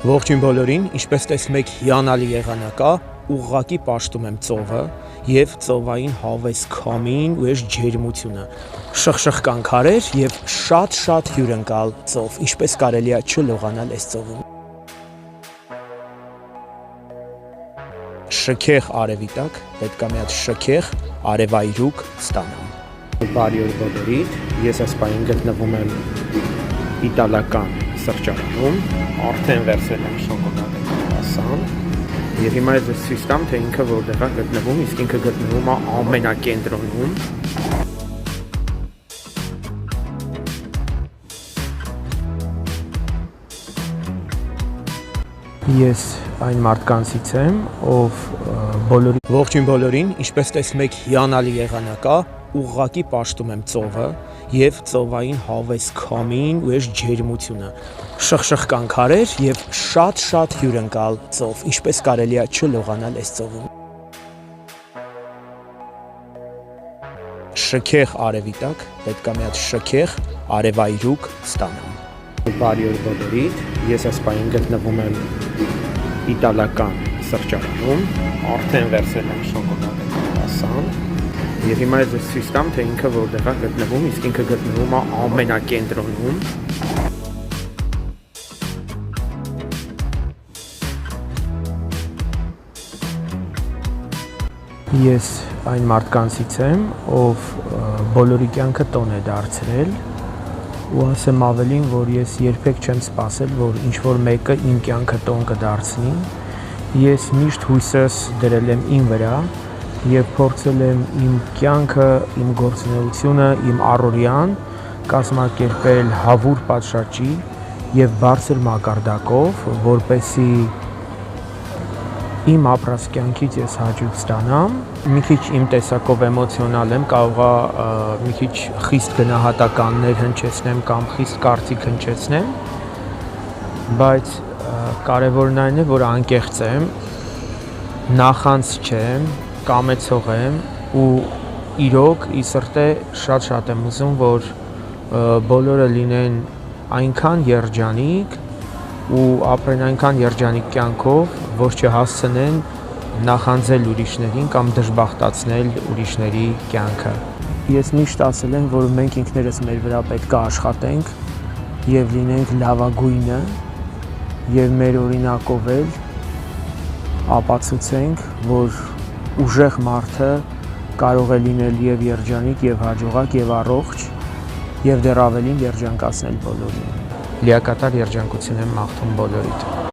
Ողջույն բոլորին, ինչպես տեսնում եք, հիանալի եղանակա, ուղղակի պաշտում եմ ծովը եւ ծովային հավես քամին ու այս ջերմությունը։ Շխշխկան քարեր եւ շատ հյուրընկալ ծով, ինչպես կարելի է չլողանալ այս ծովում։ Շքեղ արևի տակ պետք է մի հատ շքեղ արևայրուք ստանամ։ Բարի օր բոլորիդ, ես այս պահին գտնվում եմ իտալական սրճարանում, արդեն վերցրել եմ շոկոլադե կրուասան եւ հիմա ես ցույց տամ, թե ինքը որտեղ է գտնվում, իսկ ինքը գտնվում է ամենակենտրոնում։ Ես այն մարդկանցից եմ, ով ողջույն բոլորին, ինչպես տեսնում եք, հիանալի եղանակա, ուղղակի պաշտում եմ ծովը եւ ծովային հավես քամին ու այս ջերմությունը։ Շխշխկան քարեր եւ շատ հյուրընկալ ծով, ինչպես կարելի է չլողանալ այս ծովում։ Շքեղ արևի տակ պետք է մի հատ շքեղ արևայրուք ստանամ։ Բարի օր բոլորիդ, ես այս պահին գտնվում եմ իտալական սրճարանում, արդեն վերցրել եմ շոկոլադե կրուասան եւ հիմա ես ցույց տամ, թե ինքը որտեղ է գտնվում, իսկ ինքը գտնվում է ամենակենտրոնում։ Ես այն մարդկանցից եմ, ով բոլորի կյանքը տոն է դարձրել ու ասեմ ավելին, որ ես երբեք չեմ սպասել, որ ինչ-որ մեկը իմ կյանքը տոն կդարձնի։ Ես միշտ հույսս դրել եմ իմ վրա եւ փորձել եմ իմ կյանքը, իմ գործունեությունը, իմ առօրյան կազմակերպել հավուր պատշաճի եւ բարձր մակարդակով, որպեսզի իմ ապրած կյանքից ես հաճույք ստանամ։ Մի քիչ իմ տեսակով էմոցիոնալ եմ, կարող է մի քիչ խիստ գնահատականներ հնչեցնեմ կամ խիստ կարծիք հնչեցնեմ, բայց կարևորն այն է, որ անկեղծ եմ, նախանց չեմ, կամեցող եմ ու իրոք ի սրտե շատ եմ ուզում, որ բոլորը լինեն այնքան երջանիկ ու ապրեն այնքան երջանիկ կյանքով, որ չհասցնեն նախանձել ուրիշներին կամ դժբախտացնել ուրիշների կյանքը։ Ես միշտ ասել եմ, որ մենք ինքներս մեր վրա պետք է աշխատենք եւ լինենք լավագույնը եւ մեր օրինակով էլ ապացուցենք, որ ուժեղ մարդը կարող է լինել եւ երջանիկ եւ հաջողակ եւ առողջ եւ դեռ ավելին երջանկացնել բոլորին։ Լիակատար երջանկություն եմ մաղթում բոլորիդ։